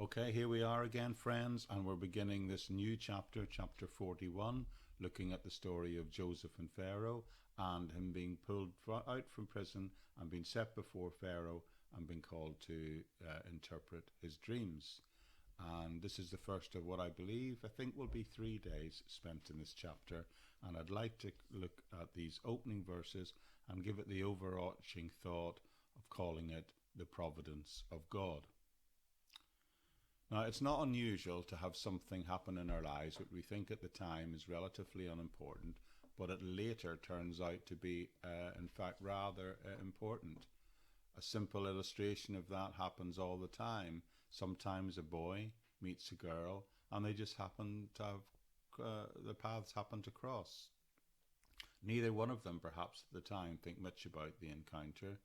Okay, here we are again, friends, and we're beginning this new chapter, chapter 41, looking at the story of Joseph and Pharaoh and him being pulled out from prison and being set before Pharaoh and being called to interpret his dreams. And this is the first of what I think will be 3 days spent in this chapter. And I'd like to look at these opening verses and give it the overarching thought of calling it the providence of God. Now, it's not unusual to have something happen in our lives that we think at the time is relatively unimportant, but it later turns out to be, in fact, rather important. A simple illustration of that happens all the time. Sometimes a boy meets a girl and they just happen to have, the paths happen to cross. Neither one of them perhaps at the time think much about the encounter,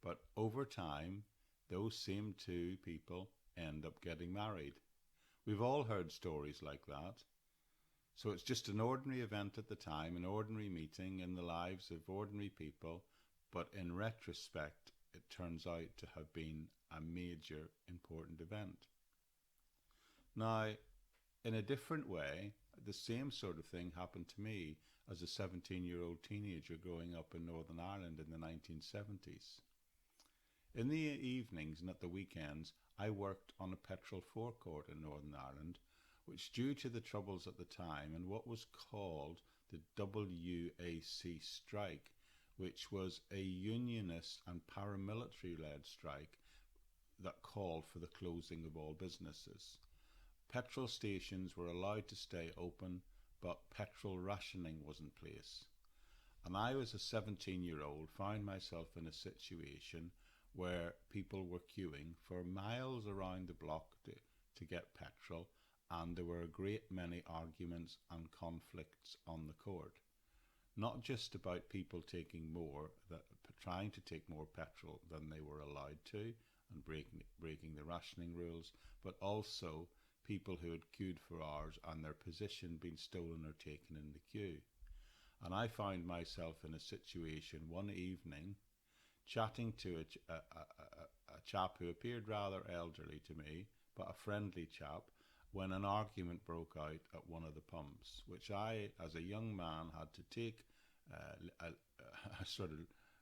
but over time, those same two people end up getting married. We've all heard stories like that. So it's just an ordinary event at the time, an ordinary meeting in the lives of ordinary people, but in retrospect, it turns out to have been a major important event. Now, in a different way, the same sort of thing happened to me as a 17-year-old teenager growing up in Northern Ireland in the 1970s. In the evenings and at the weekends, I worked on a petrol forecourt in Northern Ireland, which, due to the troubles at the time and what was called the WAC strike, which was a unionist and paramilitary-led strike that called for the closing of all businesses. Petrol stations were allowed to stay open, but petrol rationing was in place. And I, as a 17-year-old, found myself in a situation where people were queuing for miles around the block to get petrol, and there were a great many arguments and conflicts on the court. Not just about people taking trying to take more petrol than they were allowed to and breaking the rationing rules, but also people who had queued for hours and their position being stolen or taken in the queue. And I found myself in a situation one evening chatting to a chap who appeared rather elderly to me, but a friendly chap, when an argument broke out at one of the pumps, which I, as a young man, had to take a sort of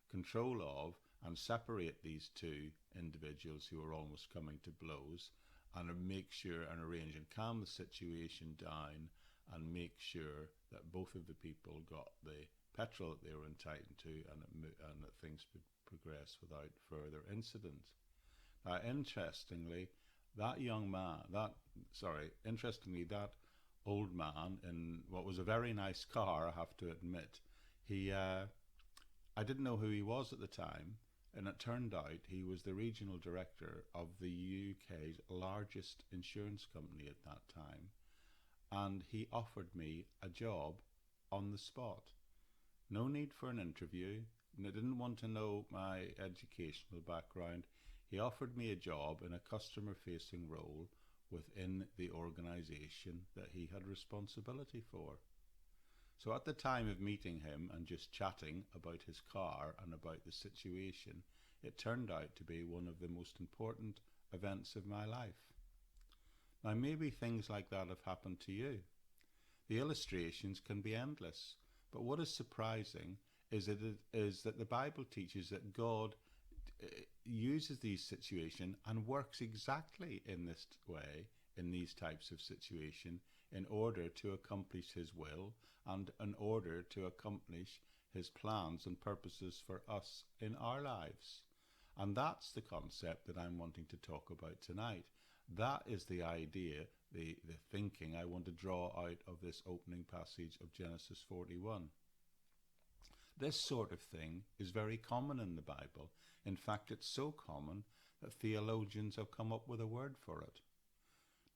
control of and separate these two individuals who were almost coming to blows, and make sure and arrange and calm the situation down and make sure that both of the people got the petrol that they were entitled to and that things would progress without further incident. Now, interestingly, that old man in what was a very nice car, I have to admit, I didn't know who he was at the time, and it turned out he was the regional director of the UK's largest insurance company at that time, and he offered me a job on the spot. No need for an interview. I didn't want to know my educational background. He offered me a job in a customer-facing role within the organisation that he had responsibility for. So at the time of meeting him and just chatting about his car and about the situation, it turned out to be one of the most important events of my life. Now, maybe things like that have happened to you. The illustrations can be endless, but what is surprising is that the Bible teaches that God uses these situations and works exactly in this way, in these types of situations, in order to accomplish his will and in order to accomplish his plans and purposes for us in our lives. And that's the concept that I'm wanting to talk about tonight. That is the idea, the thinking I want to draw out of this opening passage of Genesis 41. This sort of thing is very common in the Bible. In fact, it's so common that theologians have come up with a word for it.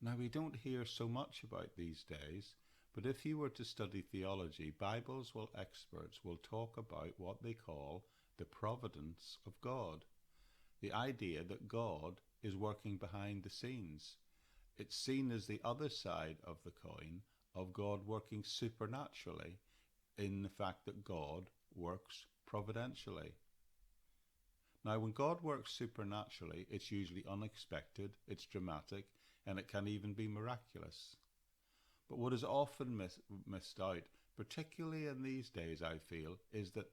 Now, we don't hear so much about these days, but if you were to study theology, experts will talk about what they call the providence of God. The idea that God is working behind the scenes. It's seen as the other side of the coin of God working supernaturally, in the fact that God works providentially. Now, when God works supernaturally, it's usually unexpected, it's dramatic, and it can even be miraculous. But what is often missed out, particularly in these days, I feel, is that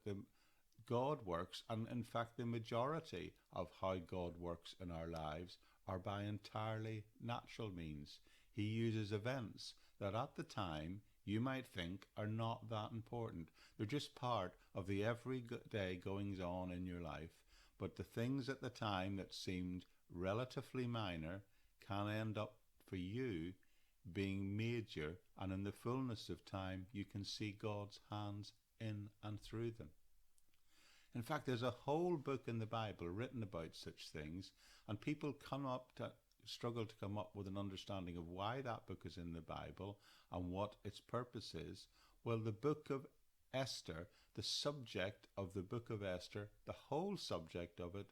God works, and in fact the majority of how God works in our lives are by entirely natural means. He uses events that at the time you might think are not that important. They're just part of the everyday goings on in your life, but the things at the time that seemed relatively minor can end up for you being major, and in the fullness of time you can see God's hands in and through them. In fact, there's a whole book in the Bible written about such things, and people struggle to come up with an understanding of why that book is in the Bible and what its purpose is. Well, the book of Esther, the subject of the book of Esther, the whole subject of it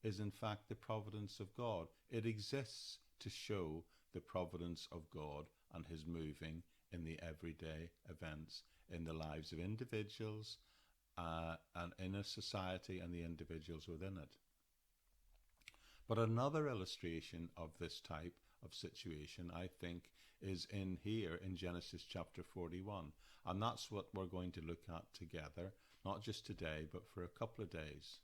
is in fact the providence of God. It exists to show the providence of God and his moving in the everyday events in the lives of individuals and in a society and the individuals within it. But another illustration of this type of situation, I think, is in here in Genesis chapter 41. And that's what we're going to look at together, not just today, but for a couple of days.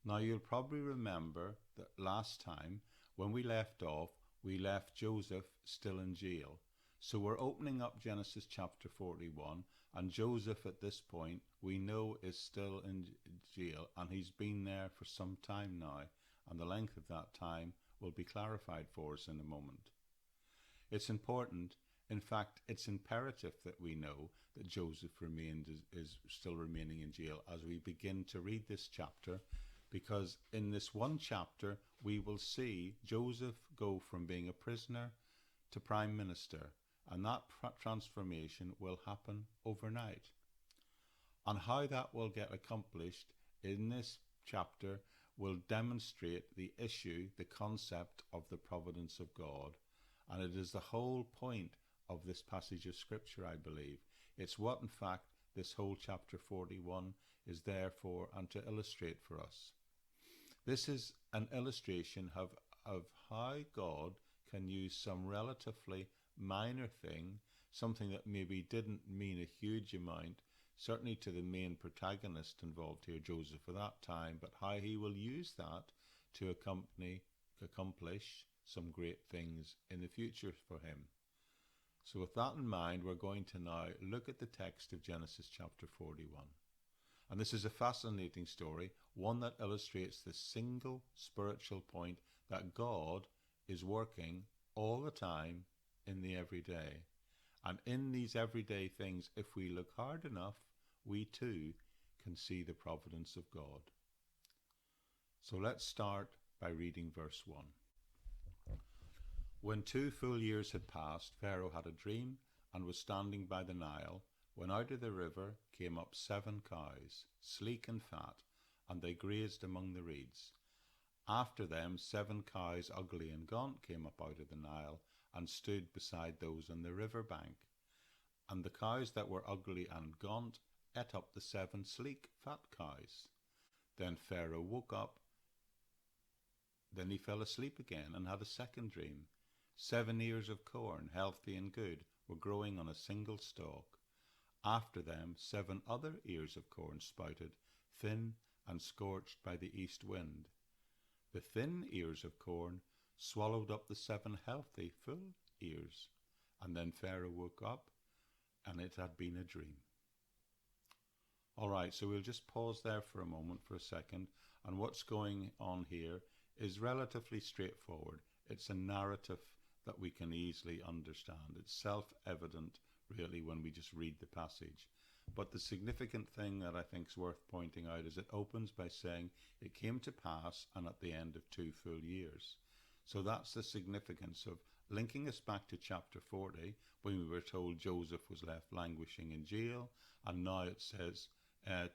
Now, you'll probably remember that last time when we left off, we left Joseph still in jail. So we're opening up Genesis chapter 41, and Joseph at this point we know is still in jail, and he's been there for some time now, and the length of that time will be clarified for us in a moment. It's important, in fact it's imperative that we know that Joseph is still remaining in jail as we begin to read this chapter, because in this one chapter we will see Joseph go from being a prisoner to prime minister, and that transformation will happen overnight. And how that will get accomplished in this chapter will demonstrate the issue, the concept of the providence of God. And it is the whole point of this passage of scripture, I believe. It's what in fact this whole chapter 41 is there for and to illustrate for us. This is an illustration of how God can use some relatively minor thing, something that maybe didn't mean a huge amount, certainly to the main protagonist involved here, Joseph, at that time, but how he will use that to accomplish some great things in the future for him. So with that in mind, we're going to now look at the text of Genesis chapter 41. And this is a fascinating story, one that illustrates the single spiritual point that God is working all the time in the everyday. And in these everyday things, if we look hard enough, we too can see the providence of God. So let's start by reading verse 1. When 2 full years had passed, Pharaoh had a dream and was standing by the Nile, when out of the river came up 7 cows, sleek and fat, and they grazed among the reeds. After them 7 cows, ugly and gaunt, came up out of the Nile, and stood beside those on the river bank. And the cows that were ugly and gaunt ate up the 7 sleek, fat cows. Then Pharaoh woke up. Then he fell asleep again and had a second dream. 7 ears of corn, healthy and good, were growing on a single stalk. After them 7 other ears of corn sprouted, thin and scorched by the east wind. The thin ears of corn swallowed up the 7 healthy, full ears. And then Pharaoh woke up, and it had been a dream. All right, so we'll just pause there for a moment, for a second, and what's going on here is relatively straightforward. It's a narrative that we can easily understand. It's self-evident, really, when we just read the passage. But the significant thing that I think is worth pointing out is it opens by saying it came to pass and at the end of 2 full years. So that's the significance of linking us back to chapter 40, when we were told Joseph was left languishing in jail, and now it says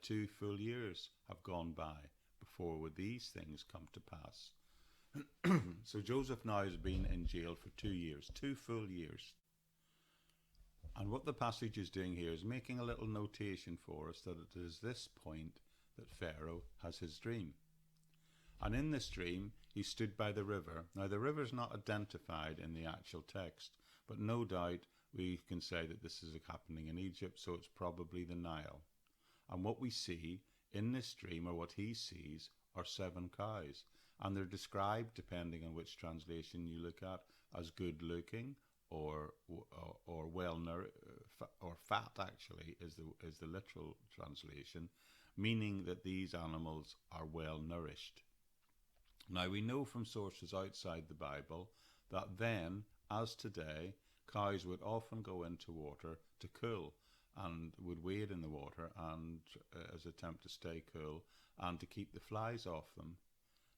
2 full years have gone by before these things come to pass. So Joseph now has been in jail for 2 years, 2 full years. And what the passage is doing here is making a little notation for us that it is this point that Pharaoh has his dream. And in this dream, he stood by the river. Now, the river's not identified in the actual text, but no doubt we can say that this is happening in Egypt, so it's probably the Nile. And what we see in this dream, or what he sees, are 7 cows. And they're described, depending on which translation you look at, as good looking or well or fat, actually, is the literal translation, meaning that these animals are well nourished. Now, we know from sources outside the Bible that then, as today, cows would often go into water to cool and would wade in the water and as an attempt to stay cool and to keep the flies off them.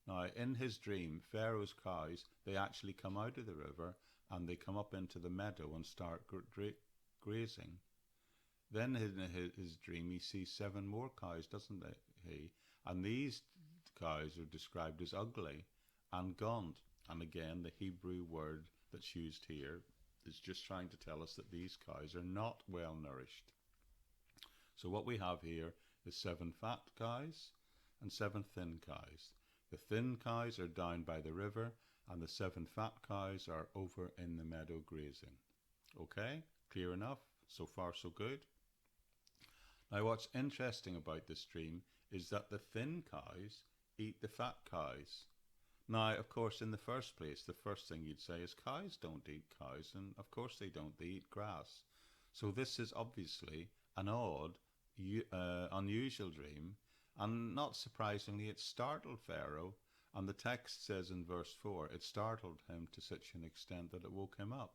Now, in his dream, Pharaoh's cows, they actually come out of the river and they come up into the meadow and start grazing. Then in his dream, he sees 7 more cows, doesn't he? And these cows are described as ugly and gaunt. And again, the Hebrew word that's used here is just trying to tell us that these cows are not well nourished. So what we have here is 7 fat cows and 7 thin cows. The thin cows are down by the river and the 7 fat cows are over in the meadow grazing. Okay, clear enough? So far so good. Now what's interesting about this dream is that the thin cows eat the fat cows. Now, of course, in the first place, the first thing you'd say is cows don't eat cows, and of course they don't, they eat grass. So this is obviously an odd, unusual dream, and not surprisingly, it startled Pharaoh, and the text says in verse 4, it startled him to such an extent that it woke him up.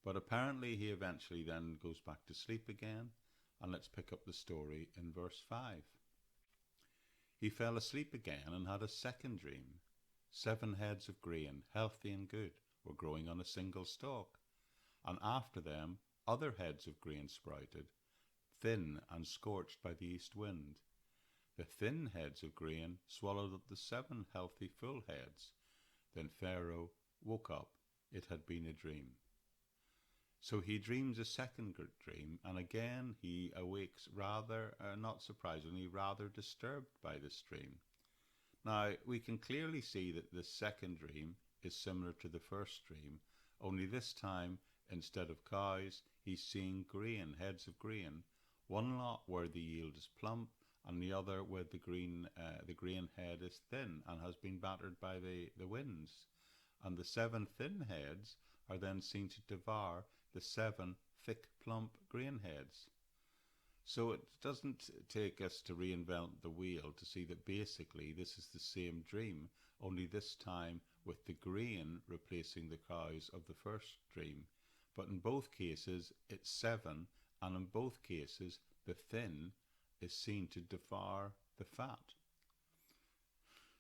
But apparently he eventually then goes back to sleep again, and let's pick up the story in verse 5. He fell asleep again and had a second dream. 7 heads of grain, healthy and good, were growing on a single stalk, and after them other heads of grain sprouted, thin and scorched by the east wind. The thin heads of grain swallowed up the 7 healthy full heads. Then Pharaoh woke up. It had been a dream. So he dreams a second dream, and again he awakes rather, not surprisingly, rather disturbed by this dream. Now, we can clearly see that this second dream is similar to the first dream, only this time, instead of cows, he's seeing grain, heads of grain. One lot where the yield is plump, and the other where the grain head is thin and has been battered by the winds. And the 7 thin heads are then seen to devour the 7 thick, plump grain heads. So it doesn't take us to reinvent the wheel to see that basically this is the same dream, only this time with the grain replacing the cows of the first dream. But in both cases, it's 7, and in both cases, the thin is seen to devour the fat.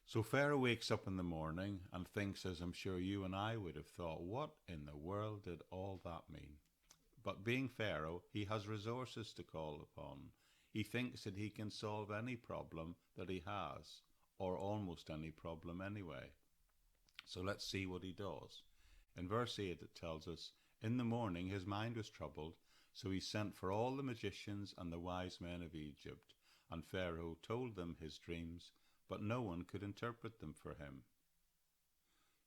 So Pharaoh wakes up in the morning and thinks, as I'm sure you and I would have thought, what in the world did all that mean? But being Pharaoh, he has resources to call upon. He thinks that he can solve any problem that he has, or almost any problem anyway. So let's see what he does. In verse 8 it tells us, in the morning his mind was troubled, so he sent for all the magicians and the wise men of Egypt, and Pharaoh told them his dreams, but no one could interpret them for him.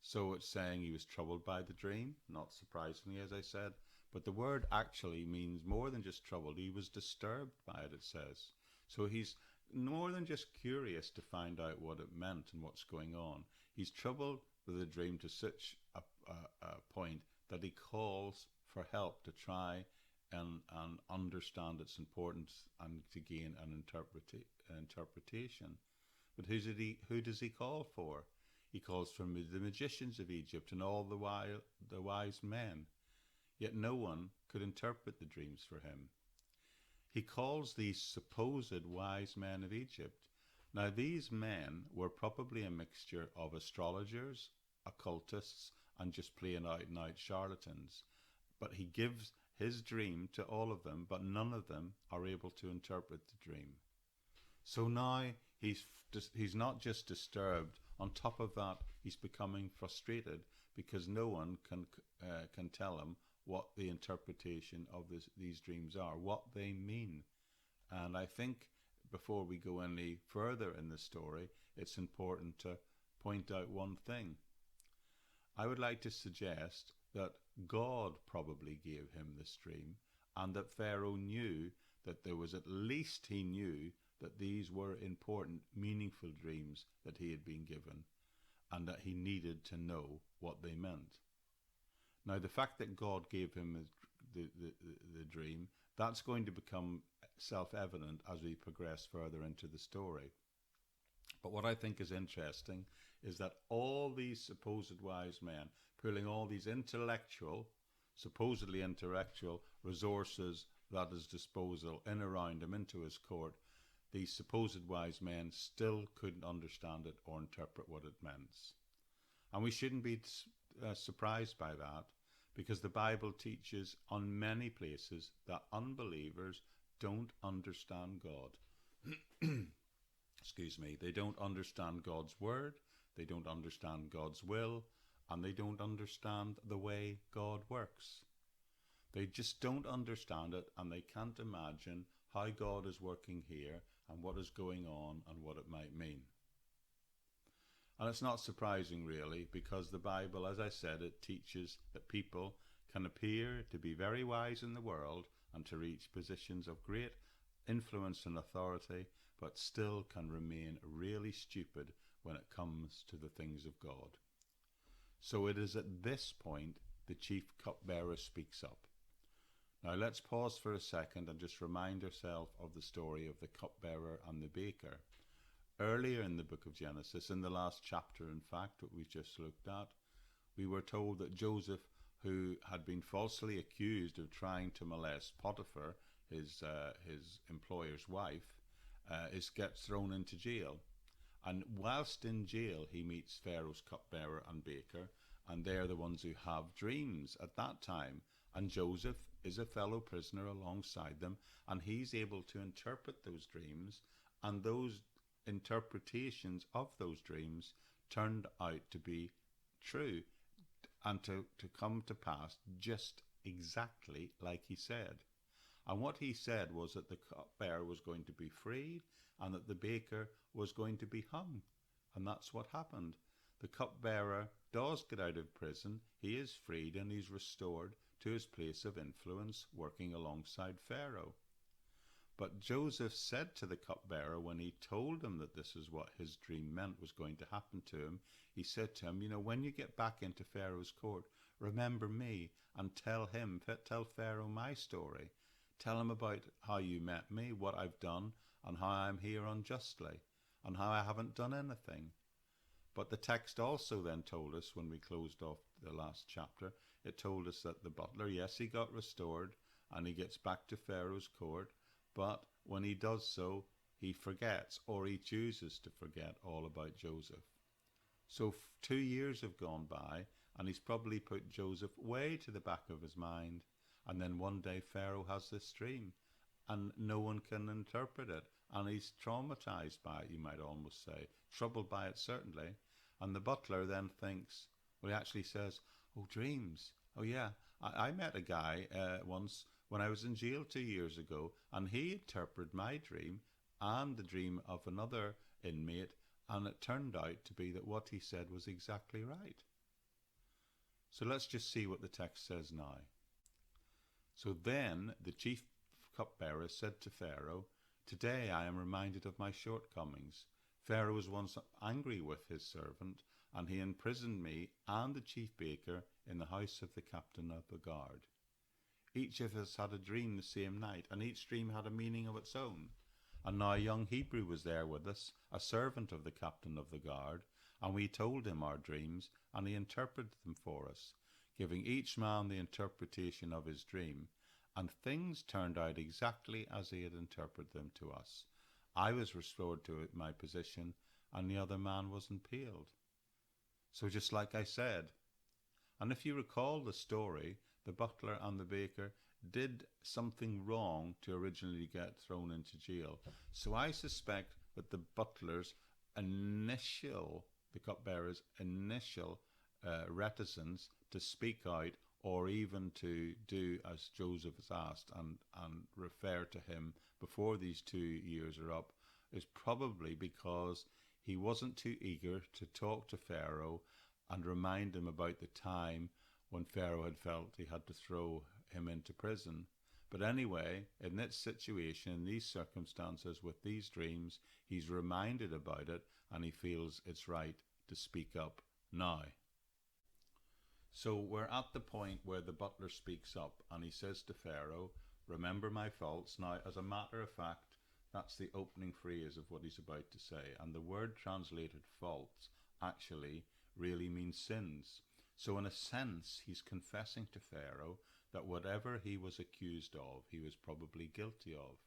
So it's saying he was troubled by the dream, not surprisingly, as I said, but the word actually means more than just troubled. He was disturbed by it, it says. So he's more than just curious to find out what it meant and what's going on. He's troubled with the dream to such a point that he calls for help to try and understand its importance and to gain an interpretation. But who does he call for? He calls for the magicians of Egypt and all the wise men. Yet no one could interpret the dreams for him. He calls these supposed wise men of Egypt. Now these men were probably a mixture of astrologers, occultists, and just plain out and out charlatans. But he gives his dream to all of them, but none of them are able to interpret the dream. So now he's not just disturbed. On top of that, he's becoming frustrated because no one can tell him what the interpretation of these dreams are, what they mean. And I think before we go any further in the story, it's important to point out one thing. I would like to suggest that God probably gave him this dream, and that Pharaoh knew that he knew that these were important, meaningful dreams that he had been given, and that he needed to know what they meant. Now, the fact that God gave him the dream, that's going to become self-evident as we progress further into the story. But what I think is interesting is that all these supposed wise men, pulling all these supposedly intellectual resources at his disposal in around him into his court, these supposed wise men still couldn't understand it or interpret what it meant. And we shouldn't be surprised by that, because the Bible teaches on many places that unbelievers don't understand God. Excuse me, they don't understand God's word, they don't understand God's will, and they don't understand the way God works. They just don't understand it, and they can't imagine how God is working here and what is going on and what it might mean. And it's not surprising, really, because the Bible, as I said, it teaches that people can appear to be very wise in the world and to reach positions of great influence and authority, but still can remain really stupid when it comes to the things of God. So it is at this point the chief cupbearer speaks up. Now let's pause for a second and just remind ourselves of the story of the cupbearer and the baker. Earlier in the book of Genesis, in the last chapter, in fact, what we've just looked at, we were told that Joseph, who had been falsely accused of trying to molest Potiphar, his employer's wife, gets thrown into jail. And whilst in jail, he meets Pharaoh's cupbearer and baker, and they're the ones who have dreams at that time. And Joseph is a fellow prisoner alongside them, and he's able to interpret those dreams, and those interpretations of those dreams turned out to be true and to come to pass just exactly like he said. And what he said was that the cupbearer was going to be freed and that the baker was going to be hung. And that's what happened. The cupbearer does get out of prison, he is freed, and he's restored to his place of influence, working alongside Pharaoh. But Joseph said to the cupbearer, when he told him that this is what his dream meant was going to happen to him, he said to him, when you get back into Pharaoh's court, remember me and tell Pharaoh my story. Tell him about how you met me, what I've done, and how I'm here unjustly, and how I haven't done anything. But the text also then told us, when we closed off the last chapter, it told us that the butler, yes, he got restored, and he gets back to Pharaoh's court, but when he does so, he forgets, or he chooses to forget, all about Joseph. So 2 years have gone by, and he's probably put Joseph way to the back of his mind. And then one day Pharaoh has this dream, and no one can interpret it. And he's traumatized by it, you might almost say. Troubled by it, certainly. And the butler then thinks, well, he actually says, oh, dreams. Oh, yeah, I met a guy once when I was in jail 2 years ago, and he interpreted my dream and the dream of another inmate, and it turned out to be that what he said was exactly right. So let's just see what the text says now. So then the chief cupbearer said to Pharaoh, today I am reminded of my shortcomings. Pharaoh was once angry with his servant, and he imprisoned me and the chief baker in the house of the captain of the guard. Each of us had a dream the same night, and each dream had a meaning of its own. And now a young Hebrew was there with us, a servant of the captain of the guard, and we told him our dreams, and he interpreted them for us, giving each man the interpretation of his dream. And things turned out exactly as he had interpreted them to us. I was restored to my position, and the other man was impaled. So just like I said. And if you recall the story, the butler and the baker did something wrong to originally get thrown into jail. So I suspect that the cupbearer's initial reticence to speak out, or even to do as Joseph has asked and refer to him before these 2 years are up, is probably because he wasn't too eager to talk to Pharaoh and remind him about the time when Pharaoh had felt he had to throw him into prison. But anyway, in this situation, in these circumstances, with these dreams, he's reminded about it and he feels it's right to speak up now. So we're at the point where the butler speaks up and he says to Pharaoh, "Remember my faults." Now, as a matter of fact, that's the opening phrase of what he's about to say. And the word translated faults actually really means sins. So in a sense, he's confessing to Pharaoh that whatever he was accused of, he was probably guilty of.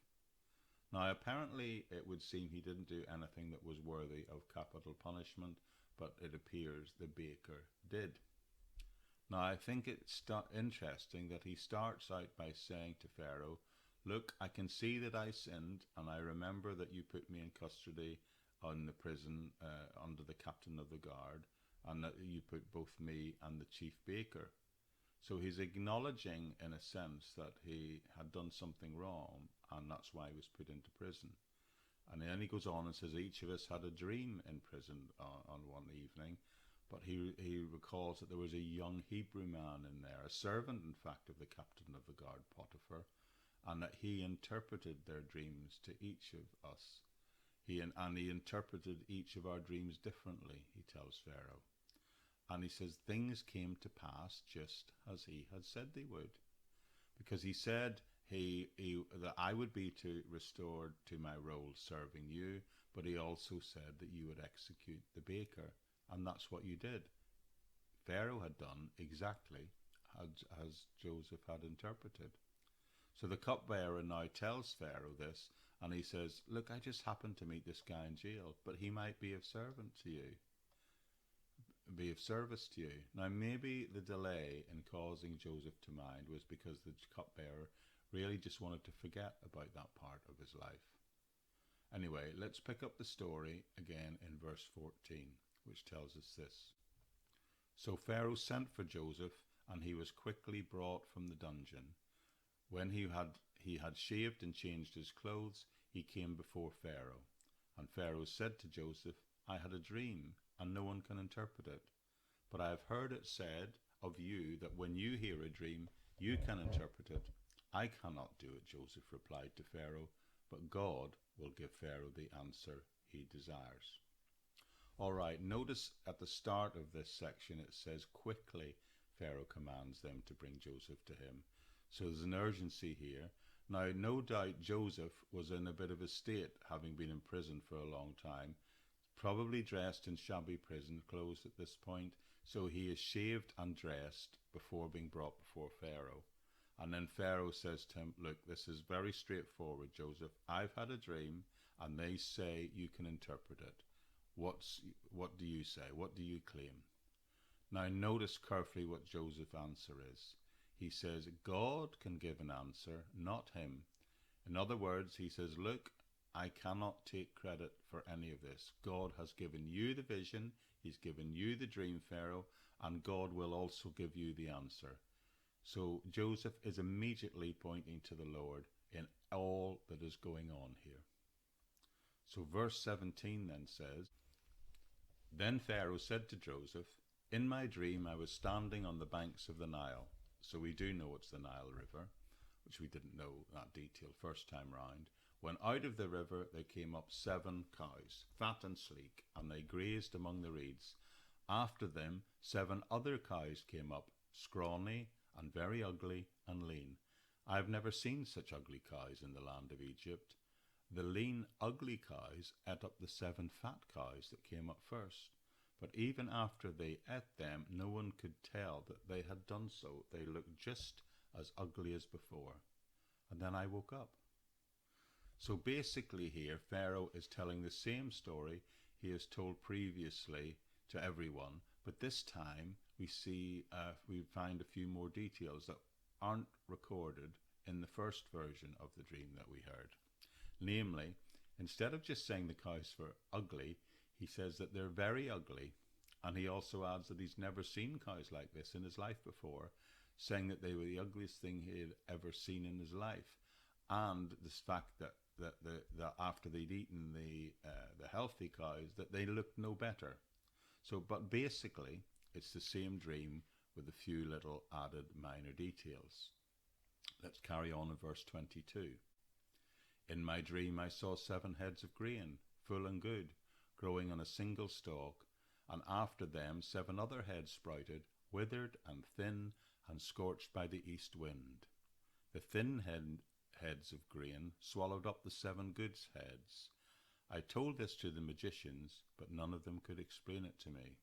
Now, apparently, it would seem he didn't do anything that was worthy of capital punishment, but it appears the baker did. Now, I think it's interesting that he starts out by saying to Pharaoh, "Look, I can see that I sinned, and I remember that you put me in custody on the prison under the captain of the guard, and that you put both me and the chief baker." So he's acknowledging, in a sense, that he had done something wrong, and that's why he was put into prison. And then he goes on and says each of us had a dream in prison on one evening, but he recalls that there was a young Hebrew man in there, a servant, in fact, of the captain of the guard, Potiphar, and that he interpreted their dreams to each of us. He interpreted each of our dreams differently, he tells Pharaoh. And he says things came to pass just as he had said they would. Because he said that I would be restored to my role serving you, but he also said that you would execute the baker. And that's what you did. Pharaoh had done exactly as Joseph had interpreted. So the cupbearer now tells Pharaoh this, and he says, "Look, I just happened to meet this guy in jail, but he might be of service to you. Now, maybe the delay in causing Joseph to mind was because the cupbearer really just wanted to forget about that part of his life. Anyway, let's pick up the story again in verse 14, which tells us this. So Pharaoh sent for Joseph, and he was quickly brought from the dungeon. When he had shaved and changed his clothes, he came before Pharaoh. And Pharaoh said to Joseph, "I had a dream, and no one can interpret it. But I have heard it said of you that when you hear a dream, you can interpret it." "I cannot do it," Joseph replied to Pharaoh, "but God will give Pharaoh the answer he desires." All right, notice at the start of this section it says quickly Pharaoh commands them to bring Joseph to him. So there's an urgency here. Now, no doubt Joseph was in a bit of a state, having been in prison for a long time, probably dressed in shabby prison clothes at this point, so he is shaved and dressed before being brought before Pharaoh. And then Pharaoh says to him, "Look, this is very straightforward, Joseph. I've had a dream, and they say you can interpret it. What do you say? What do you claim?" Now notice carefully what Joseph's answer is. He says, God can give an answer, not him. In other words, he says, "Look, I cannot take credit for any of this. God has given you the vision, he's given you the dream, Pharaoh, and God will also give you the answer." So Joseph is immediately pointing to the Lord in all that is going on here. So verse 17 then says, "Then Pharaoh said to Joseph, 'In my dream I was standing on the banks of the Nile.'" So we do know it's the Nile River, which we didn't know that detail first time round. "When out of the river there came up 7 cows, fat and sleek, and they grazed among the reeds. After them 7 other cows came up, scrawny and very ugly and lean. I have never seen such ugly cows in the land of Egypt. The lean, ugly cows ate up the 7 fat cows that came up first. But even after they ate them, no one could tell that they had done so. They looked just as ugly as before. And then I woke up." So basically here, Pharaoh is telling the same story he has told previously to everyone, but this time we find a few more details that aren't recorded in the first version of the dream that we heard. Namely, instead of just saying the cows were ugly, he says that they're very ugly, and he also adds that he's never seen cows like this in his life before, saying that they were the ugliest thing he had ever seen in his life. and this fact that after they'd eaten the healthy cows, that they looked no better. So, but basically, it's the same dream with a few little added minor details. Let's carry on in verse 22. In my dream I saw 7 heads of grain, full and good, growing on a single stalk, and after them 7 other heads sprouted, withered and thin, and scorched by the east wind. The thin heads of grain swallowed up the 7 good heads. I told this to the magicians, but none of them could explain it to me.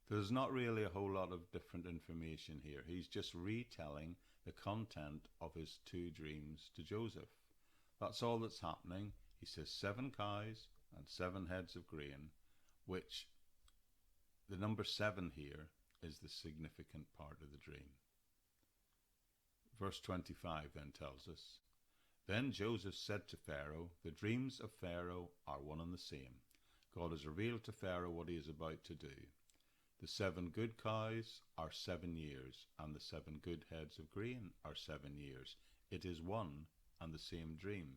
There's not really a whole lot of different information here. He's just retelling the content of his 2 dreams to Joseph. That's all that's happening. He says 7 cows and 7 heads of grain, which the number 7 here is the significant part of the dream. Verse 25 then tells us, Then Joseph said to Pharaoh, The dreams of Pharaoh are one and the same. God has revealed to Pharaoh what he is about to do. The 7 good cows are 7 years, and the 7 good heads of grain are 7 years. It is one and the same dream.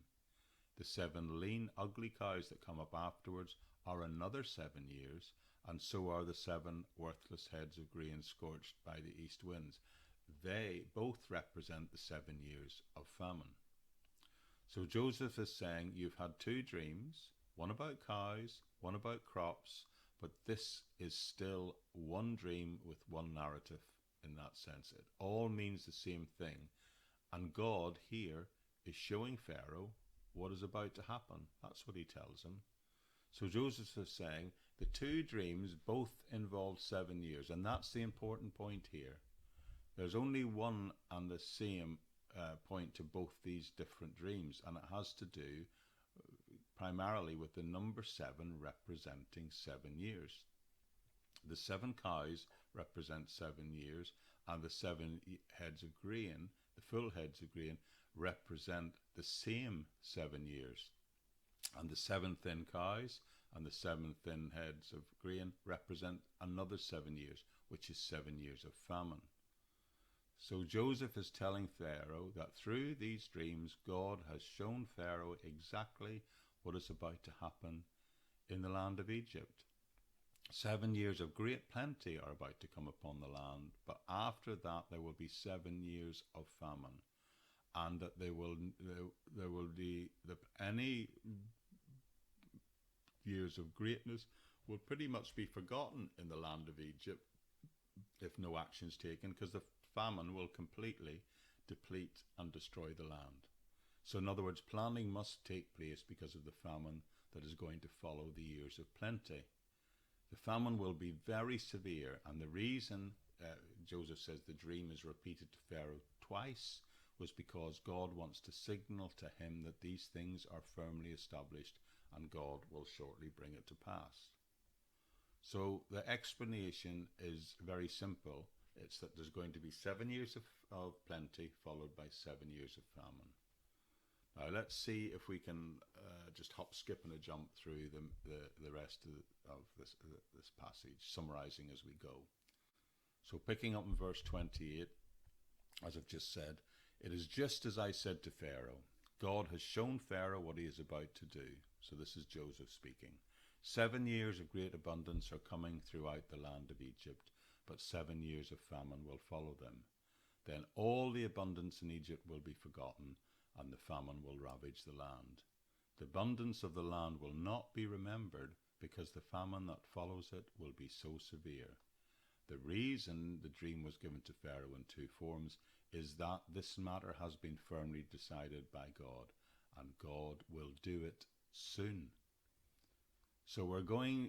The 7 lean, ugly cows that come up afterwards are another 7 years, and so are the 7 worthless heads of grain scorched by the east winds. They both represent the 7 years of famine. So Joseph is saying, you've had 2 dreams, one about cows, one about crops, but this is still one dream with one narrative in that sense. It all means the same thing. And God here is showing Pharaoh what is about to happen. That's what he tells him. So Joseph is saying the 2 dreams both involve 7 years, and that's the important point here. There's only one and the same point to both these different dreams, and it has to do primarily with the number 7 representing 7 years. The 7 cows represent 7 years, and the 7 heads of grain, the full heads of grain, represent the same 7 years. And the 7 thin cows and the 7 thin heads of grain represent another 7 years, which is 7 years of famine. So Joseph is telling Pharaoh that through these dreams, God has shown Pharaoh exactly what is about to happen in the land of Egypt. 7 years of great plenty are about to come upon the land, but after that there will be 7 years of famine, and that there will be any years of greatness will pretty much be forgotten in the land of Egypt if no action is taken, because the famine will completely deplete and destroy the land. So in other words, planning must take place because of the famine that is going to follow the years of plenty. The famine will be very severe, and the reason Joseph says the dream is repeated to Pharaoh twice was because God wants to signal to him that these things are firmly established and God will shortly bring it to pass. So the explanation is very simple. It's that there's going to be 7 years of plenty followed by 7 years of famine. Now let's see if we can just hop, skip and a jump through the rest of this passage, summarizing as we go. So picking up in verse 28, as I've just said, it is just as I said to Pharaoh. God has shown Pharaoh what he is about to do. So this is Joseph speaking. 7 years of great abundance are coming throughout the land of Egypt, but 7 years of famine will follow them. Then all the abundance in Egypt will be forgotten, and the famine will ravage the land. The abundance of the land will not be remembered, because the famine that follows it will be so severe. The reason the dream was given to Pharaoh in 2 forms is that this matter has been firmly decided by God, and God will do it soon. So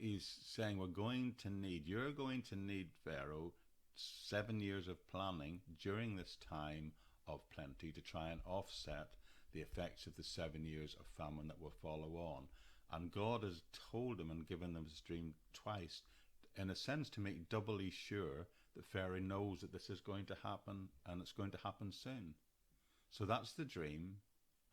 he's saying you're going to need, Pharaoh, 7 years of planning during this time of plenty to try and offset the effects of the 7 years of famine that will follow on. And God has told him and given them this dream twice, in a sense to make doubly sure that Pharaoh knows that this is going to happen, and it's going to happen soon. So that's the dream,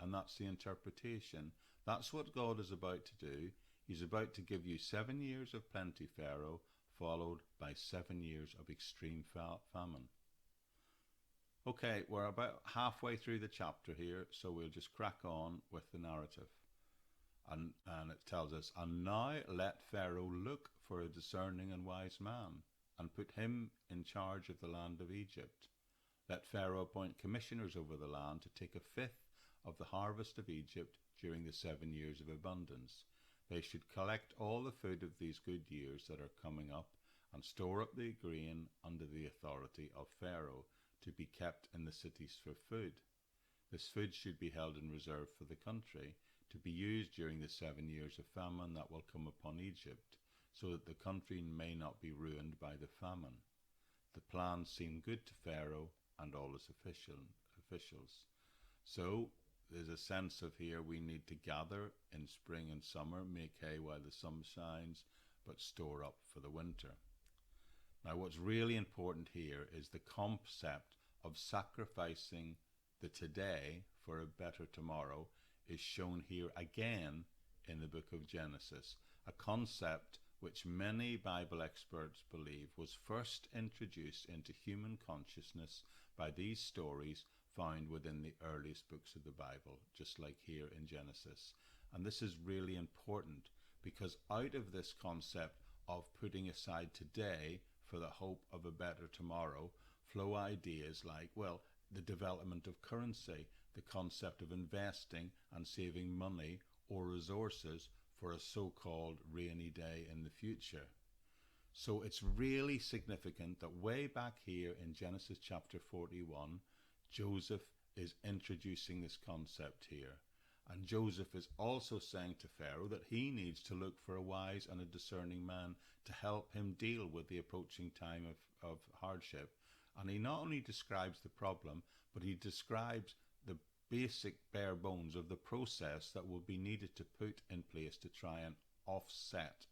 and that's the interpretation. That's what God is about to do. He's about to give you 7 years of plenty, Pharaoh, followed by 7 years of extreme famine. Okay, we're about halfway through the chapter here, so we'll just crack on with the narrative. And it tells us, and now let Pharaoh look for a discerning and wise man, and put him in charge of the land of Egypt. Let Pharaoh appoint commissioners over the land to take a fifth of the harvest of Egypt during the 7 years of abundance. They should collect all the food of these good years that are coming up, and store up the grain under the authority of Pharaoh, to be kept in the cities for food. This food should be held in reserve for the country, to be used during the 7 years of famine that will come upon Egypt, so that the country may not be ruined by the famine. The plan seemed good to Pharaoh and all his officials. So there's a sense of here we need to gather in spring and summer, make hay while the sun shines, but store up for the winter. Now what's really important here is the concept of sacrificing the today for a better tomorrow is shown here again in the book of Genesis, a concept which many Bible experts believe was first introduced into human consciousness by these stories found within the earliest books of the Bible, just like here in Genesis. And this is really important because out of this concept of putting aside today for the hope of a better tomorrow flow ideas like, well, the development of currency, the concept of investing and saving money or resources for a so-called rainy day in the future. So it's really significant that way back here in Genesis chapter 41, Joseph is introducing this concept here. And Joseph is also saying to Pharaoh that he needs to look for a wise and a discerning man to help him deal with the approaching time of hardship. And he not only describes the problem, but he describes the basic bare bones of the process that will be needed to put in place to try and offset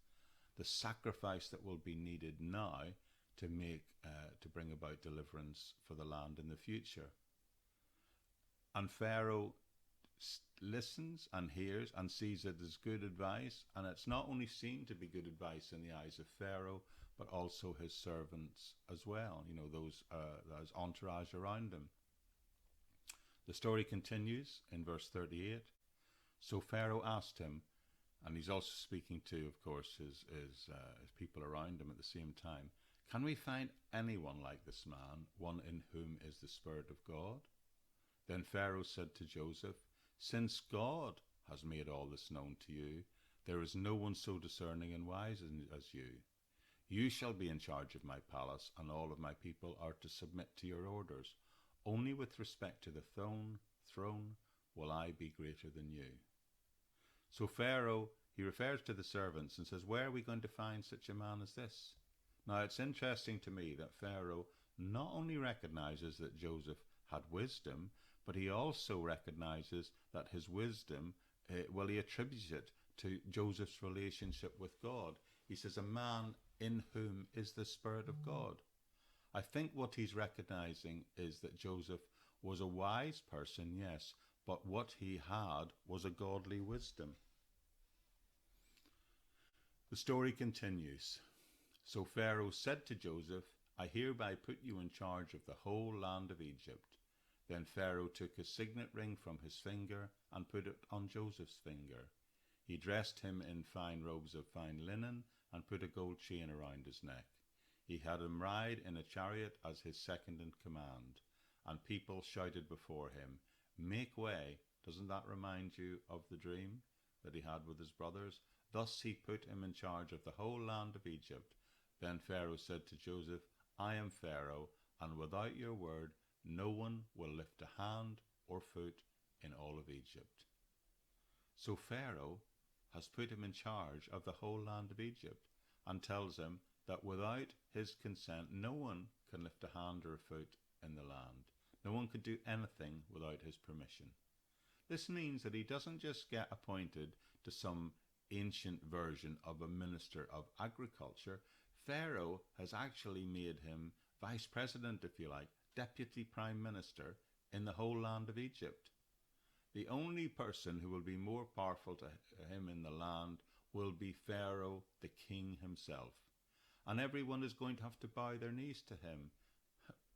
the sacrifice that will be needed now to bring about deliverance for the land in the future. And Pharaoh listens and hears and sees it as good advice, and it's not only seen to be good advice in the eyes of Pharaoh, but also his servants as well, those entourage around him. The story continues in verse 38. So Pharaoh asked him, and he's also speaking to, of course, his people around him at the same time, can we find anyone like this man, one in whom is the Spirit of God? Then Pharaoh said to Joseph, since God has made all this known to you, there is no one so discerning and wise as you. You shall be in charge of my palace, and all of my people are to submit to your orders. Only with respect to the throne will I be greater than you. So Pharaoh, he refers to the servants and says, where are we going to find such a man as this? Now it's interesting to me that Pharaoh not only recognizes that Joseph had wisdom, but he also recognizes that his wisdom, he attributes it to Joseph's relationship with God. He says, a man in whom is the Spirit of God. I think what he's recognizing is that Joseph was a wise person, yes, but what he had was a godly wisdom. The story continues. So Pharaoh said to Joseph, I hereby put you in charge of the whole land of Egypt. Then Pharaoh took a signet ring from his finger and put it on Joseph's finger. He dressed him in fine robes of fine linen and put a gold chain around his neck. He had him ride in a chariot as his second in command, and people shouted before him, make way. Doesn't that remind you of the dream that he had with his brothers? Thus he put him in charge of the whole land of Egypt. Then Pharaoh said to Joseph, I am Pharaoh, and without your word no one will lift a hand or foot in all of Egypt. So Pharaoh has put him in charge of the whole land of Egypt and tells him that without his consent no one can lift a hand or a foot in the land. No one can do anything without his permission. This means that he doesn't just get appointed to some ancient version of a minister of agriculture. Pharaoh has actually made him vice president, if you like, deputy prime minister in the whole land of Egypt. The only person who will be more powerful to him in the land will be Pharaoh, the king himself. And everyone is going to have to bow their knees to him.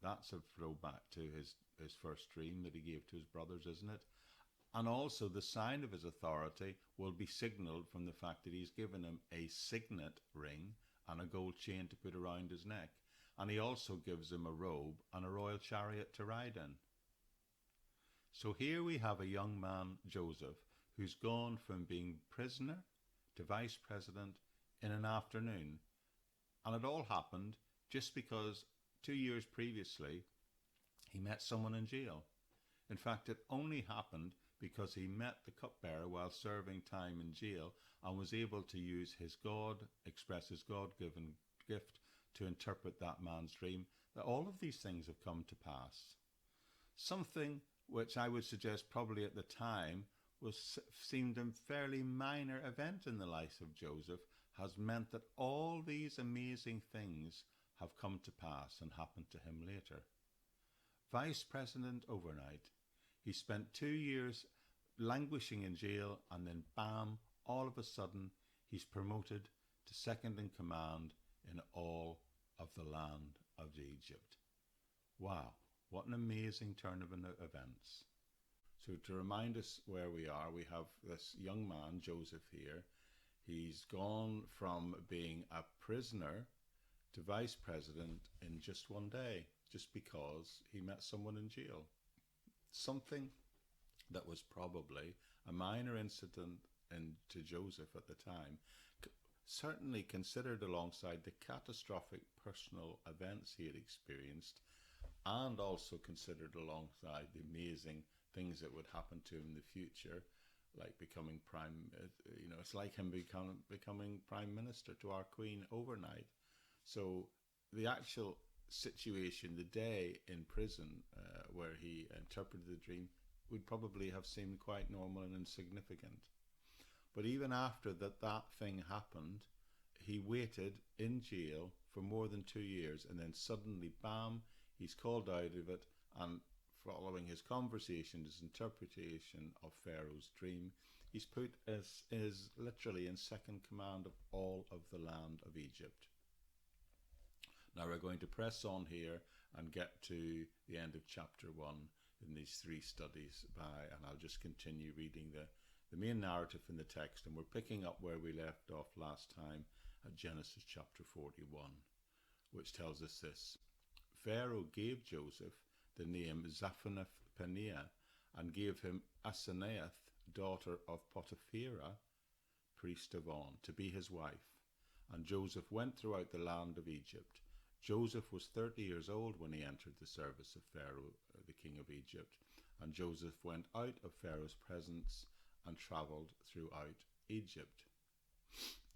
That's a throwback to his his first dream that he gave to his brothers, isn't it? And also the sign of his authority will be signalled from the fact that he's given him a signet ring and a gold chain to put around his neck. And he also gives him a robe and a royal chariot to ride in. So here we have a young man, Joseph, who's gone from being prisoner to vice president in an afternoon. And it all happened just because 2 years previously he met someone in jail. In fact, it only happened because he met the cupbearer while serving time in jail and was able to use express his God-given gift to interpret that man's dream, that all of these things have come to pass. Something which I would suggest probably at the time seemed a fairly minor event in the life of Joseph has meant that all these amazing things have come to pass and happened to him later. Vice president overnight. He spent 2 years languishing in jail, and then bam, all of a sudden he's promoted to second in command in all of the land of Egypt. Wow, what an amazing turn of events. So to remind us where we are, we have this young man, Joseph, here. He's gone from being a prisoner to vice president in just one day, just because he met someone in jail. Something that was probably a minor incident to Joseph at the time, certainly considered alongside the catastrophic personal events he had experienced, and also considered alongside the amazing things that would happen to him in the future, like becoming it's like him becoming prime minister to our queen overnight. So the actual situation, the day in prison where he interpreted the dream, would probably have seemed quite normal and insignificant. But even after that thing happened, he waited in jail for more than 2 years, and then suddenly, bam, he's called out of it, and following his conversation, his interpretation of Pharaoh's dream, he's put as literally in second command of all of the land of Egypt. Now we're going to press on here and get to the end of chapter 1 in these 3 studies and I'll just continue reading the main narrative in the text, and we're picking up where we left off last time at Genesis chapter 41, which tells us this. Pharaoh gave Joseph the name Zaphanath-Paneah and gave him Asenath, daughter of Potipharah, priest of On, to be his wife. And Joseph went throughout the land of Egypt. Joseph was 30 years old when he entered the service of Pharaoh, the king of Egypt. And Joseph went out of Pharaoh's presence and travelled throughout Egypt.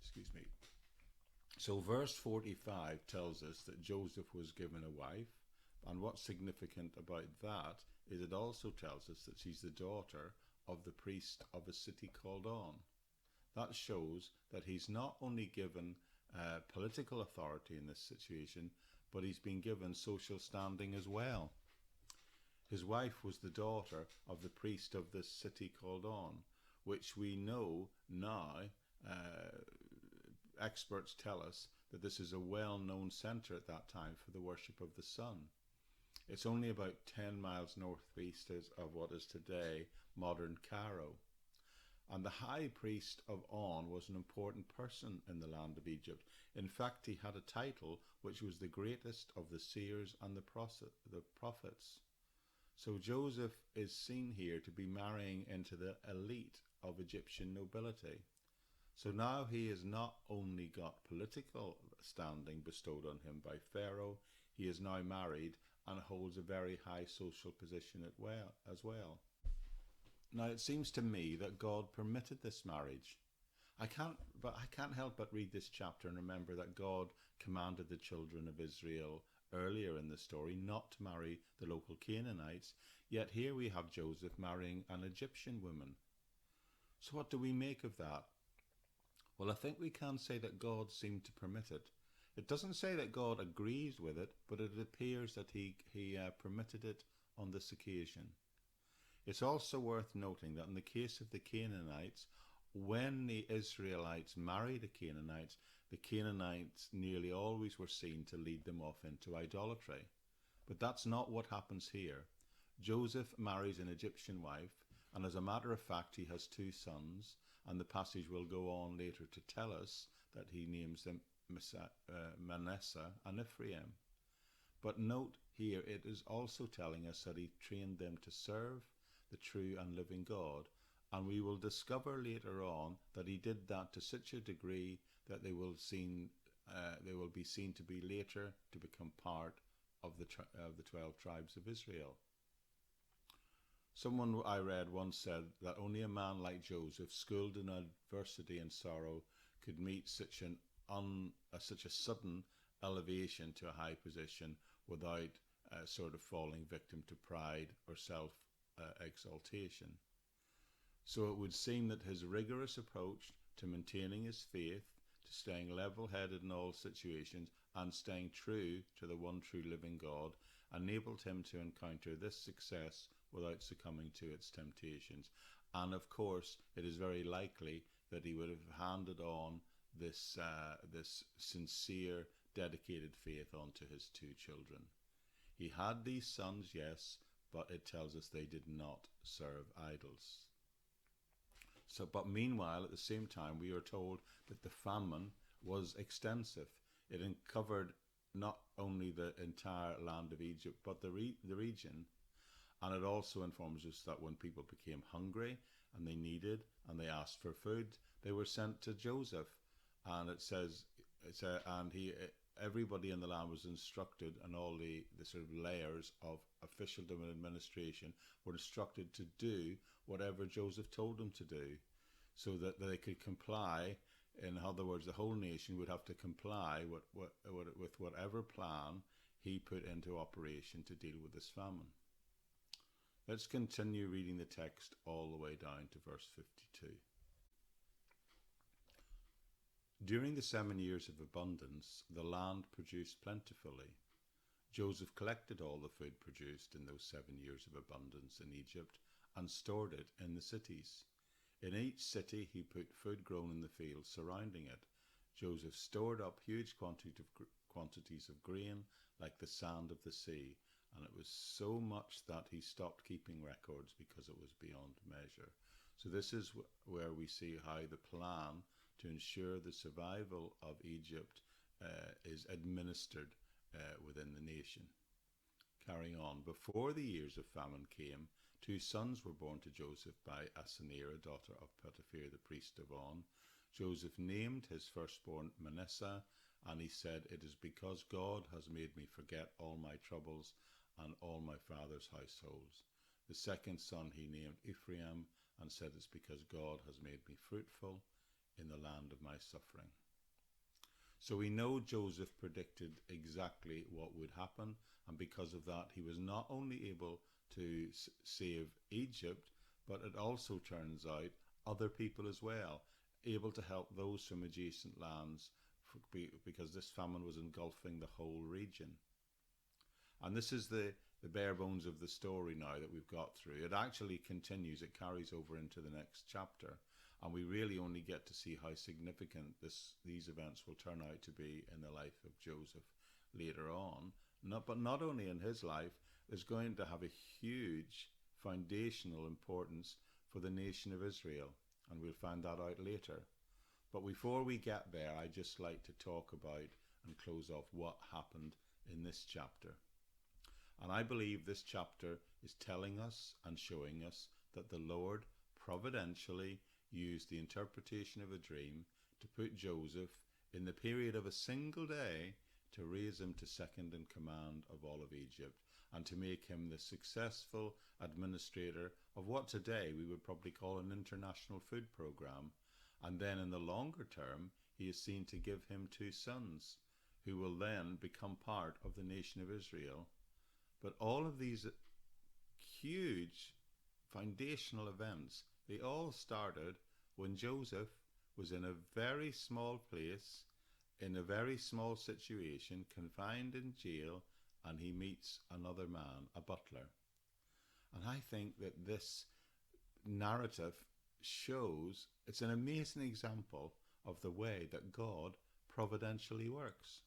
Excuse me. So verse 45 tells us that Joseph was given a wife. And what's significant about that is it also tells us that she's the daughter of the priest of a city called On. That shows that he's not only given political authority in this situation, but he's been given social standing as well. His wife was the daughter of the priest of this city called On, which we know now, experts tell us that this is a well-known centre at that time for the worship of the sun. It's only about 10 miles northeast of what is today modern Cairo. And the high priest of On was an important person in the land of Egypt. In fact, he had a title which was the greatest of the seers and the prophets. So Joseph is seen here to be marrying into the elite of Egyptian nobility. So now he has not only got political standing bestowed on him by Pharaoh, he is now married and holds a very high social position as well. Now it seems to me that God permitted this marriage. I can't help but read this chapter and remember that God commanded the children of Israel earlier in the story not to marry the local Canaanites, yet here we have Joseph marrying an Egyptian woman. So what do we make of that? Well, I think we can say that God seemed to permit it. It doesn't say that God agrees with it, but it appears that he permitted it on this occasion. It's also worth noting that in the case of the Canaanites, when the Israelites married the Canaanites nearly always were seen to lead them off into idolatry. But that's not what happens here. Joseph marries an Egyptian wife, and as a matter of fact, he has two sons, and the passage will go on later to tell us that he names them Manasseh and Ephraim. But note here, it is also telling us that he trained them to serve the true and living God. And we will discover later on that he did that to such a degree that they will be seen to be later to become part of the 12 tribes of Israel. Someone I read once said that only a man like Joseph, schooled in adversity and sorrow, could meet such a sudden elevation to a high position without sort of falling victim to pride or self-exaltation. So it would seem that his rigorous approach to maintaining his faith, to staying level-headed in all situations, and staying true to the one true living God, enabled him to encounter this success without succumbing to its temptations. And of course, it is very likely that he would have handed on this sincere, dedicated faith onto his two children. He had these sons, yes, but it tells us they did not serve idols. But meanwhile, at the same time, we are told that the famine was extensive. It covered not only the entire land of Egypt, but the region. And it also informs us that when people became hungry and they asked for food, they were sent to Joseph. And it says, everybody in the land was instructed, and all the sort of layers of officialdom and administration were instructed to do whatever Joseph told them to do, so that they could comply. In other words, the whole nation would have to comply with whatever plan he put into operation to deal with this famine. Let's continue reading the text all the way down to verse 52. During the 7 years of abundance, the land produced plentifully. Joseph collected all the food produced in those 7 years of abundance in Egypt and stored it in the cities. In each city he put food grown in the fields surrounding it. Joseph stored up huge quantities of grain like the sand of the sea, and it was so much that he stopped keeping records because it was beyond measure. So this is where we see how the plan to ensure the survival of Egypt is administered within the nation. Carrying on, before the years of famine came, 2 sons were born to Joseph by Asenath, daughter of Potiphar, the priest of On. Joseph named his firstborn Manasseh, and he said, "It is because God has made me forget all my troubles and all my father's households." The second son he named Ephraim, and said, "It's because God has made me fruitful in the land of my suffering." So we know Joseph predicted exactly what would happen, and because of that he was not only able to save Egypt, but it also turns out other people as well, able to help those from adjacent lands, because this famine was engulfing the whole region. And this is the bare bones of the story now that we've got through. It actually continues, it carries over into the next chapter, and we really only get to see how significant these events will turn out to be in the life of Joseph later on. But not only in his life, is going to have a huge foundational importance for the nation of Israel, and we'll find that out later. But before we get there, I'd just like to talk about and close off what happened in this chapter. And I believe this chapter is telling us and showing us that the Lord providentially used the interpretation of a dream to put Joseph in the period of a single day to raise him to second in command of all of Egypt, and to make him the successful administrator of what today we would probably call an international food program. And then in the longer term, he is seen to give him 2 sons, who will then become part of the nation of Israel. But all of these huge foundational events, they all started when Joseph was in a very small place, in a very small situation, confined in jail, and he meets another man, a butler. And I think that this narrative shows, it's an amazing example of the way that God providentially works.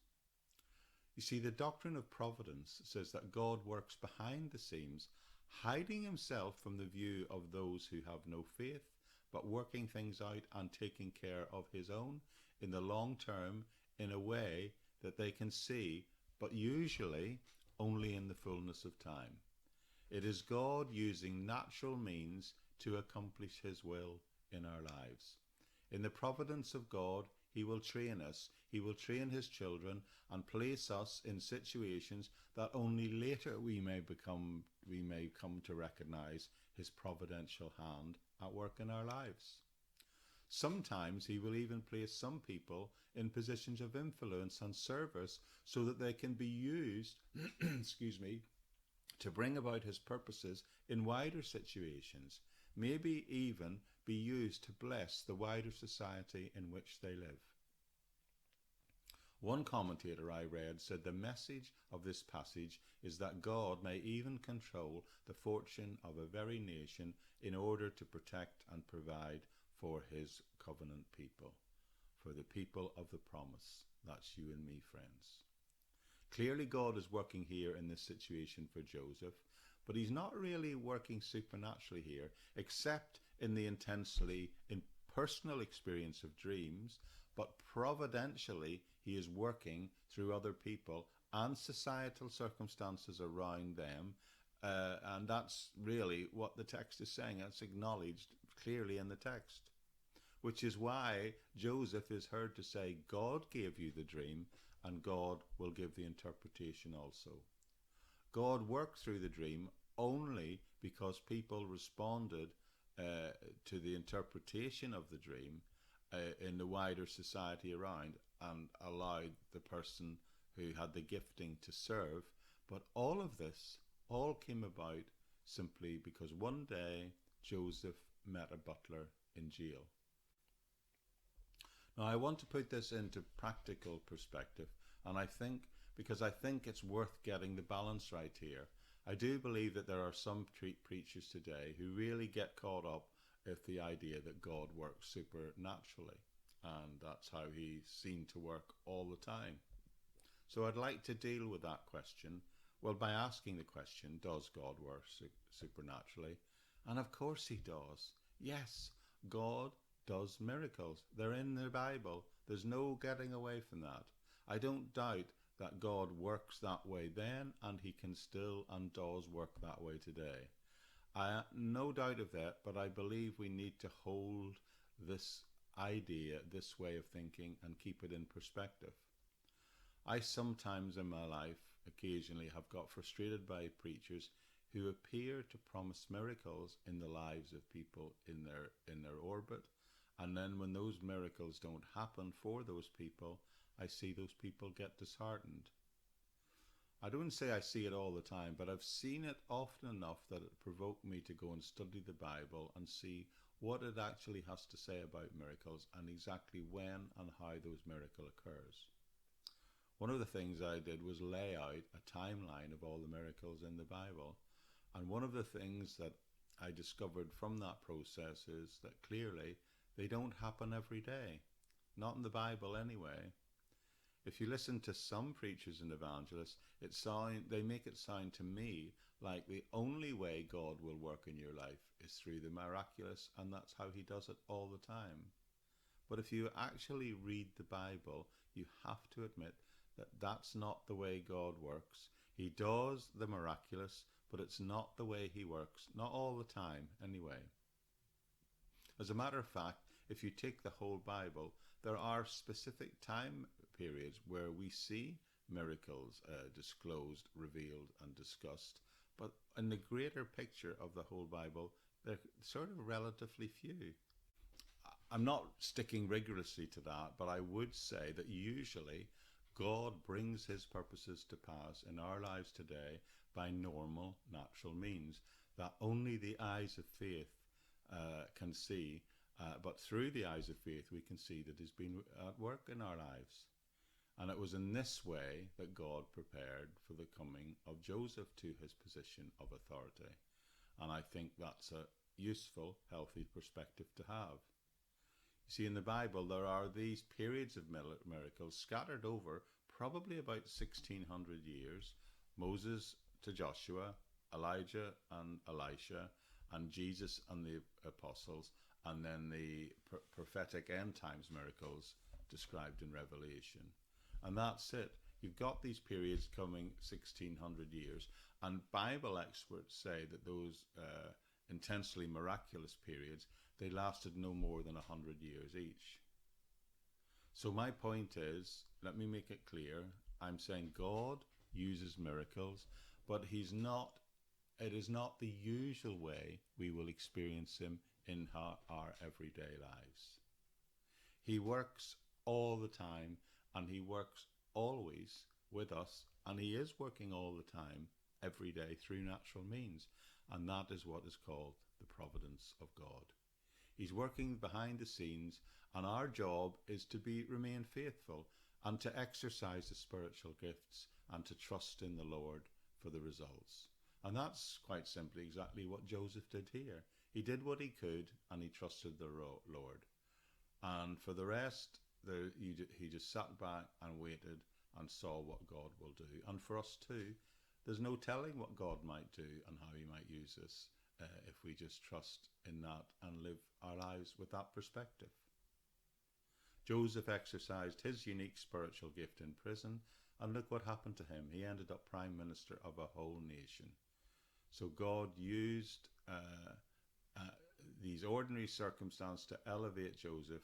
You see, the doctrine of providence says that God works behind the scenes, hiding himself from the view of those who have no faith, but working things out and taking care of his own in the long term in a way that they can see, but usually only in the fullness of time. It is God using natural means to accomplish his will in our lives. In the providence of God, he will train us. He will train his children and place us in situations that only later we may come to recognize his providential hand at work in our lives. Sometimes he will even place some people in positions of influence and service so that they can be used, to bring about his purposes in wider situations, maybe even be used to bless the wider society in which they live. One commentator I read said the message of this passage is that God may even control the fortune of a very nation in order to protect and provide for his covenant people, for the people of the promise. That's you and me, friends. Clearly God is working here in this situation for Joseph, but he's not really working supernaturally here, except in the intensely personal experience of dreams, but providentially he is working through other people and societal circumstances around them, and that's really what the text is saying. That's acknowledged clearly in the text, which is why Joseph is heard to say, God gave you the dream, and God will give the interpretation also. God worked through the dream only because people responded to the interpretation of the dream in the wider society around and allowed the person who had the gifting to serve. But all of this all came about simply because one day Joseph met a butler in jail. Now I want to put this into practical perspective, and I think it's worth getting the balance right here. I do believe that there are some preachers today who really get caught up with the idea that God works supernaturally, and that's how he's seen to work all the time. So I'd like to deal with that question, well, by asking the question, does God work supernaturally? And of course he does. Yes, God does miracles. They're in the Bible. There's no getting away from that. I don't doubt that God works that way then, and he can still and does work that way today. No doubt of that, but I believe we need to hold this idea, this way of thinking, and keep it in perspective. I sometimes in my life, occasionally, have got frustrated by preachers who appear to promise miracles in the lives of people in their orbit, and then when those miracles don't happen for those people, I see those people get disheartened. I don't say I see it all the time, but I've seen it often enough that it provoked me to go and study the Bible and see what it actually has to say about miracles and exactly when and how those miracles occurs. One of the things I did was lay out a timeline of all the miracles in the Bible. And one of the things that I discovered from that process is that clearly they don't happen every day. Not in the Bible anyway. If you listen to some preachers and evangelists, they make it sound to me like the only way God will work in your life is through the miraculous, and that's how he does it all the time. But if you actually read the Bible, you have to admit that that's not the way God works. He does the miraculous, but it's not the way he works, not all the time anyway. As a matter of fact, if you take the whole Bible, there are specific time periods where we see miracles disclosed, revealed and discussed, but in the greater picture of the whole Bible, they're sort of relatively few. I'm not sticking rigorously to that, but I would say that usually God brings his purposes to pass in our lives today by normal, natural means that only the eyes of faith can see, but through the eyes of faith we can see that he's been at work in our lives. And it was in this way that God prepared for the coming of Joseph to his position of authority. And I think that's a useful, healthy perspective to have. You see, in the Bible, there are these periods of miracles scattered over probably about 1600 years. Moses to Joshua, Elijah and Elisha, and Jesus and the apostles, and then the prophetic end times miracles described in Revelation. And that's it. You've got these periods coming 1600 years, and Bible experts say that those intensely miraculous periods, they lasted no more than 100 years each. So my point is, let me make it clear, I'm saying God uses miracles, but it is not the usual way we will experience him in our everyday lives. He works all the time, and he works always with us, and he is working all the time, every day, through natural means, and that is what is called the providence of God. He's working behind the scenes, and our job is to remain faithful and to exercise the spiritual gifts and to trust in the Lord for the results. And that's quite simply exactly what Joseph did here. He did what he could, and he trusted the Lord. And for the rest, he just sat back and waited and saw what God will do. And for us too, there's no telling what God might do and how he might use us if we just trust in that and live our lives with that perspective. Joseph exercised his unique spiritual gift in prison, and look what happened to him. He ended up prime minister of a whole nation. So God used these ordinary circumstances to elevate Joseph,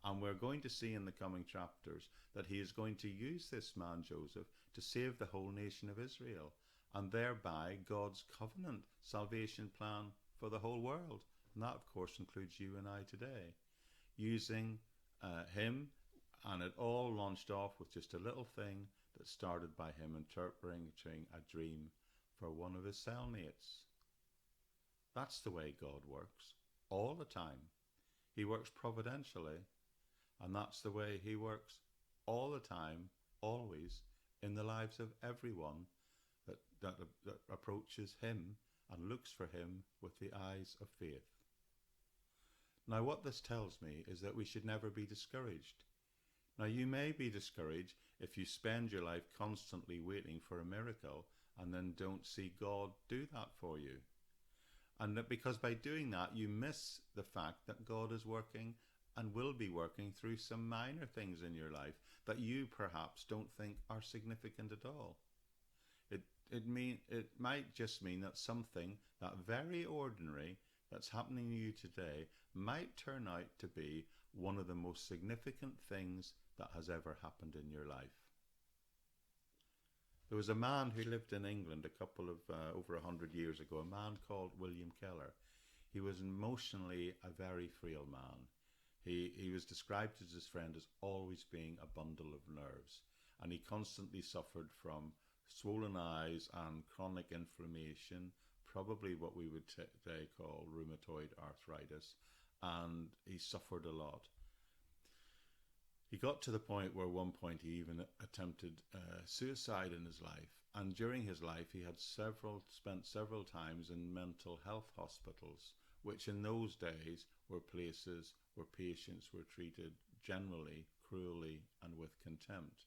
and we're going to see in the coming chapters that he is going to use this man Joseph to save the whole nation of Israel, and thereby God's covenant salvation plan for the whole world. And that, of course, includes you and I today. Using him, and it all launched off with just a little thing that started by him interpreting a dream for one of his cellmates. That's the way God works, all the time. He works providentially, and that's the way he works all the time, always, in the lives of everyone that approaches him and looks for him with the eyes of faith. Now, what this tells me is that we should never be discouraged. Now, you may be discouraged if you spend your life constantly waiting for a miracle and then don't see God do that for you. And that because by doing that, you miss the fact that God is working and will be working through some minor things in your life that you perhaps don't think are significant at all. It might just mean that something that very ordinary that's happening to you today might turn out to be one of the most significant things that has ever happened in your life. There was a man who lived in England over 100 years ago, a man called William Keller. He was emotionally a very frail man. He was described as his friend as always being a bundle of nerves, and he constantly suffered from swollen eyes and chronic inflammation, probably what we would today call rheumatoid arthritis, and he suffered a lot. He got to the point where at one point he even attempted suicide in his life, and during his life he had spent several times in mental health hospitals, which in those days were places where patients were treated generally cruelly and with contempt.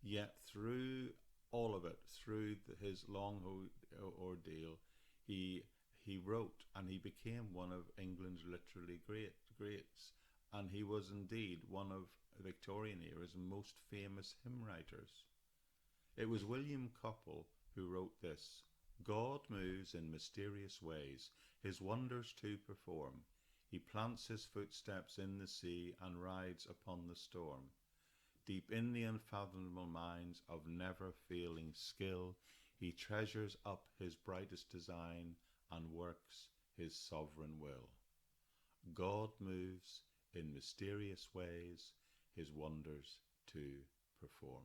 Yet through all of it, through his long ordeal, he wrote, and he became one of England's literary greats, and he was indeed one of Victorian era's most famous hymn writers. It was William Cowper who wrote this: God moves in mysterious ways, his wonders to perform. He plants his footsteps in the sea and rides upon the storm. Deep in the unfathomable minds of never-failing skill, he treasures up his brightest design and works his sovereign will. God moves in mysterious ways, his wonders to perform.